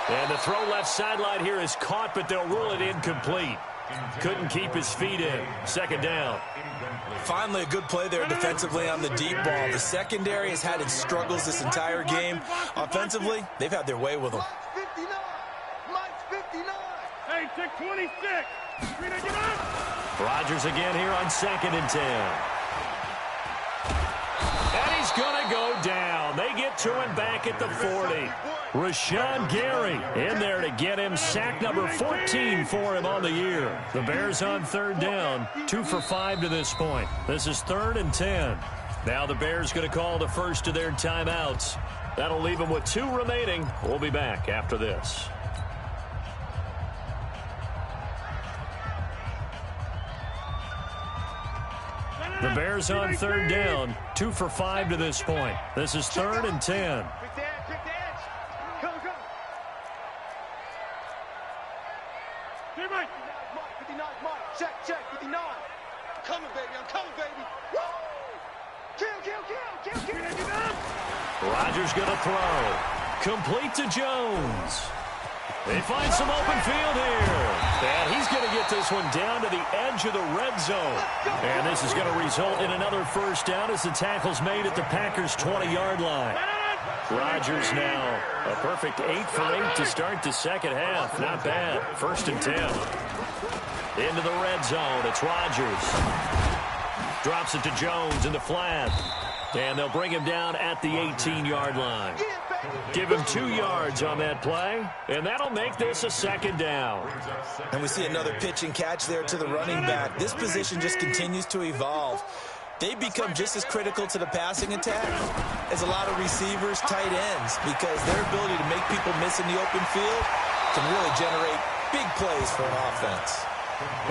S4: And the throw left sideline here is caught, but they'll rule it incomplete. Couldn't keep his feet in. Second down.
S5: Finally, a good play there defensively on the deep ball. The secondary has had its struggles this entire game. Offensively, they've had their way with them.
S7: Mike's 59.
S3: Hey, check 26. 399.
S4: Rodgers again here on 2nd and 10. And he's going to go down. They get to him back at the 40. Rashawn Gary in there to get him. Sack number 14 for him on the year. The Bears on 3rd down. 2 for 5 to this point. This is 3rd and 10. Now the Bears going to call the first of their timeouts. That'll leave them with 2 remaining. We'll be back after this. The Bears on 3rd down. 2 for 5 to this point. This is 3rd and 10.
S7: Check, 59. I'm coming, baby. Woo! Kill.
S4: Rodgers going to throw. Complete to Jones. They find some open field here. And he's going to get this one down to the edge of the red zone. And this is going to result in another first down as the tackle's made at the Packers' 20-yard line. Rodgers now a perfect 8 for 8 to start the second half. Not bad. 1st and 10. Into the red zone. It's Rodgers. Drops it to Jones in the flat. And they'll bring him down at the 18-yard line. Give him 2 yards on that play. And that'll make this a 2nd down.
S5: And we see another pitch and catch there to the running back. This position just continues to evolve. They've become just as critical to the passing attack as a lot of receivers, tight ends, because their ability to make people miss in the open field can really generate big plays for an offense.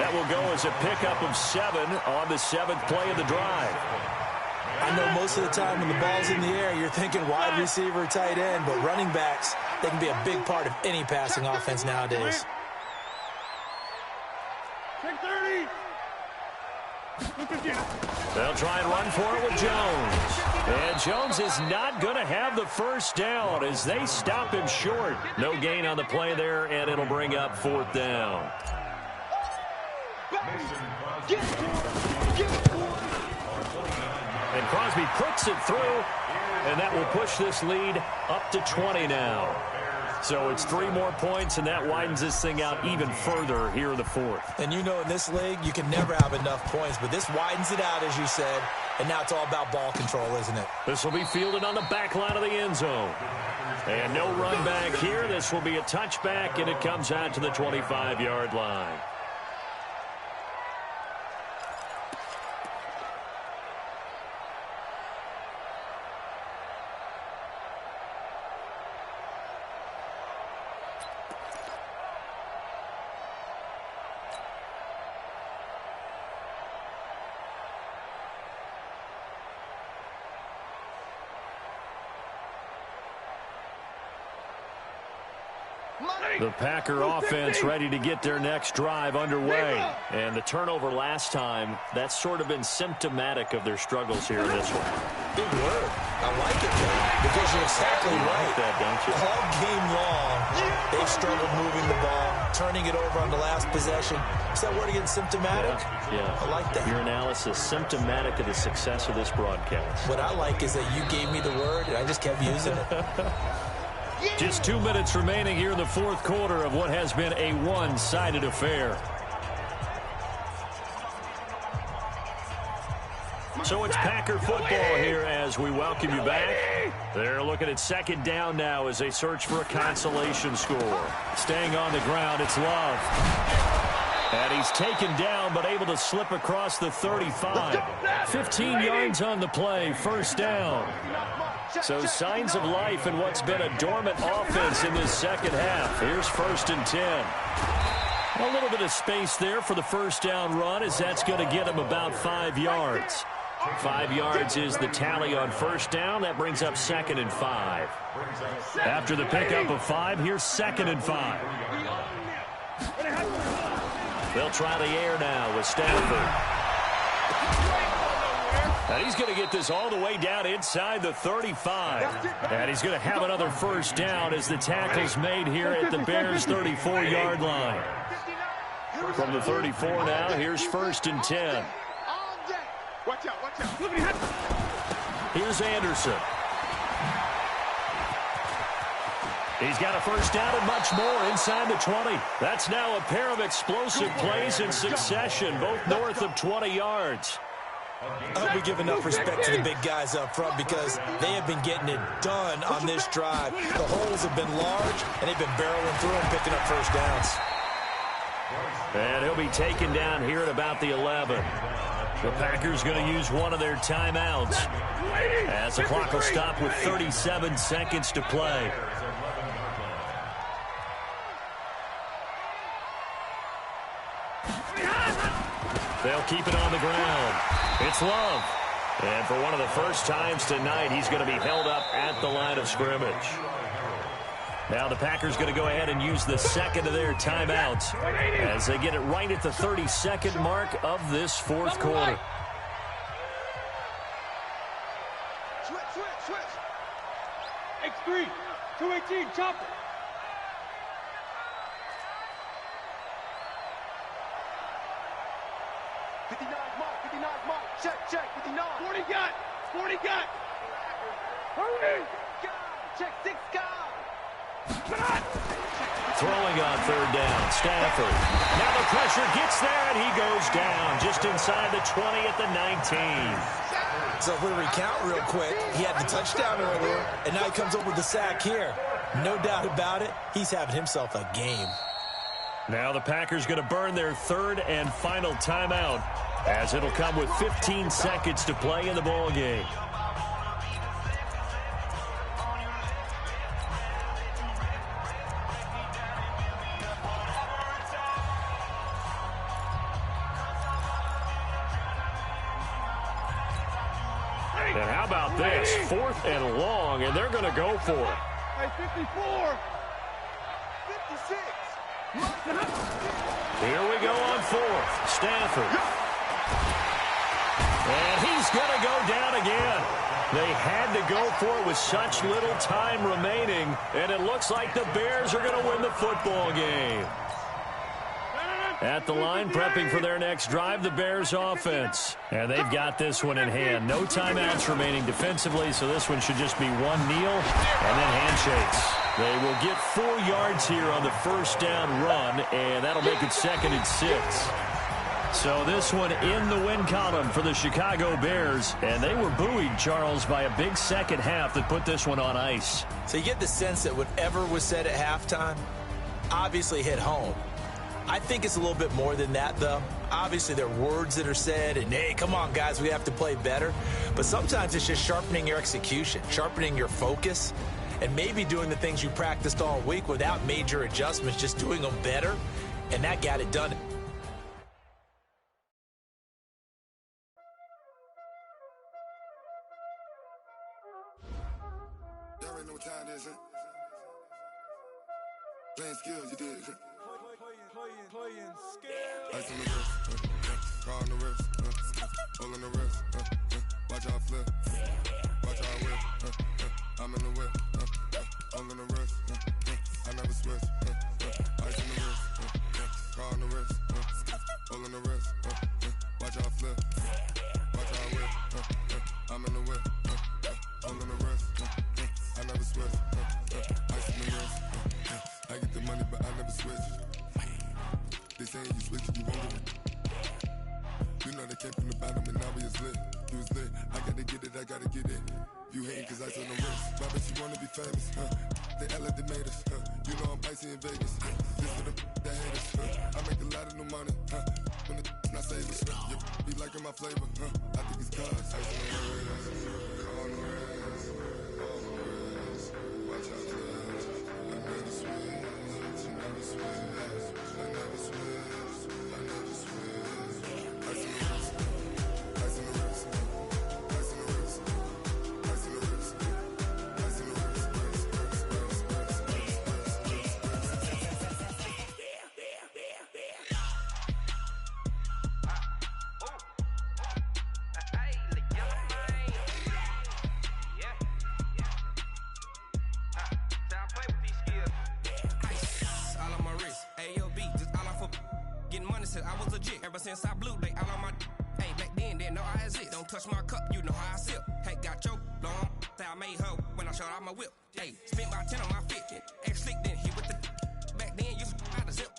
S4: That will go as a pickup of 7 on the 7th play of the drive.
S5: I know most of the time when the ball's in the air, you're thinking wide receiver, tight end, but running backs, they can be a big part of any passing offense nowadays.
S3: Check 30.
S4: They'll try and run for it with Jones. And Jones is not going to have the first down as they stop him short. No gain on the play there, and it'll bring up 4th down. And Crosby puts it through, and that will push this lead up to 20 now. So it's 3 more points, and that widens this thing out even further here in the 4th.
S5: And you know in this league, you can never have enough points, but this widens it out, as you said, and now it's all about ball control, isn't it?
S4: This will be fielded on the back line of the end zone. And no run back here. This will be a touchback, and it comes out to the 25-yard line. The Packer offense ready to get their next drive underway. And the turnover last time, that's sort of been symptomatic of their struggles here in this one.
S5: Big word. I like it, man, because you're exactly right.
S4: Like that, don't you?
S5: All game long, they've struggled moving the ball, turning it over on the last possession. Is that word again, symptomatic?
S4: Yeah.
S5: I like that.
S4: Your analysis, symptomatic of the success of this broadcast.
S5: What I like is that you gave me the word, and I just kept using it.
S4: Just 2 minutes remaining here in the 4th quarter of what has been a one-sided affair. So it's Packer football here as we welcome you back. They're looking at 2nd down now as they search for a consolation score. Staying on the ground, it's Love. And he's taken down but able to slip across the 35. 15 yards on the play, 1st down. So signs of life in what's been a dormant offense in this second half. Here's 1st and 10. A little bit of space there for the 1st down run as that's going to get him about 5 yards. 5 yards is the tally on first down. That brings up 2nd and 5. After the pickup of 5, here's 2nd and 5. They'll try the air now with Stafford. And he's going to get this all the way down inside the 35. And he's going to have another first down as the tackle's made here at the Bears' 34-yard line. From the 34 now, here's 1st and 10.
S7: Watch out, watch out.
S4: Here's Anderson. He's got a first down and much more inside the 20. That's now a pair of explosive plays in succession, both north of 20 yards.
S5: I hope we give enough respect to the big guys up front because they have been getting it done on this drive. The holes have been large, and they've been barreling through and picking up first downs.
S4: And he'll be taken down here at about the 11. The Packers going to use one of their timeouts as the clock will stop with 37 seconds to play. They'll keep it on the ground. It's Love. And for one of the first times tonight, he's going to be held up at the line of scrimmage. Now the Packers going to go ahead and use the second of their timeouts as they get it right at the 32nd mark of this fourth quarter.
S7: Switch. X3, 218, chopper. Check, 59. 40 got. Hurry. Check, 6 guys.
S4: Throwing on third down, Stafford. Now the pressure gets there, and he goes down just inside the 20 at the 19.
S5: So if we recount real quick, he had the touchdown earlier, and now he comes up with the sack here. No doubt about it, he's having himself a game.
S4: Now the Packers going to burn their third and final timeout as it'll come with 15 seconds to play in the ball game. And how about this? 4th and long, and they're going to go for it.
S7: Hey, 54. 56.
S4: Here we go on 4th. Stafford. And he's going to go down again. They had to go for it with such little time remaining, and it looks like the Bears are going to win the football game. At the line, prepping for their next drive, the Bears offense. And they've got this one in hand. No timeouts remaining defensively, so this one should just be one kneel and then handshakes. They will get 4 yards here on the first down run, and that'll make it 2nd and 6. So this one in the win column for the Chicago Bears, and they were buoyed, Charles, by a big second half that put this one on ice.
S5: So you get the sense that whatever was said at halftime obviously hit home. I think it's a little bit more than that, though. Obviously, there are words that are said, and, hey, come on, guys, we have to play better. But sometimes it's just sharpening your execution, sharpening your focus, and maybe doing the things you practiced all week without major adjustments, just doing them better, and that got it done.
S3: Y'all already know what time it is, huh? Playing skills, you did. Playing skills. Ice on the wrist, car on the wrist, hole in the wrist, watch out flip, watch out whip, I'm in the whip, hole in the wrist, I never switch, ice on the wrist, car on the wrist, hole in the wrist, watch out flip, watch out whip, I'm in the whip, hole in the wrist, I never switch, ice on the wrist, I get the money but I never switch. They saying you switch, you won't get it. You know they came from the bottom and now we is lit. You was lit, I gotta get it, I gotta get it. You hating cause I told them wrist. Why bet you wanna be famous, They elevators, You know I'm icy in Vegas, This for the that hate us, I make a lot of new money, When the not savers, You be liking my flavor, I think it's cause ice on the wrist, on the wrist, watch out for this. I never switch, I never switch. I never switch, I never switch. Ice on the wrist,
S8: Getting money since I was legit. Ever since I blew, they all on my. Hey, back then, didn't know I exist. Don't touch my cup, you know how I sip. Hey, got your long. Say I made her when I showed out my whip. Hey, spent about 10 on my fit. Ex-slick, then hit with the. Back then, you out the zip.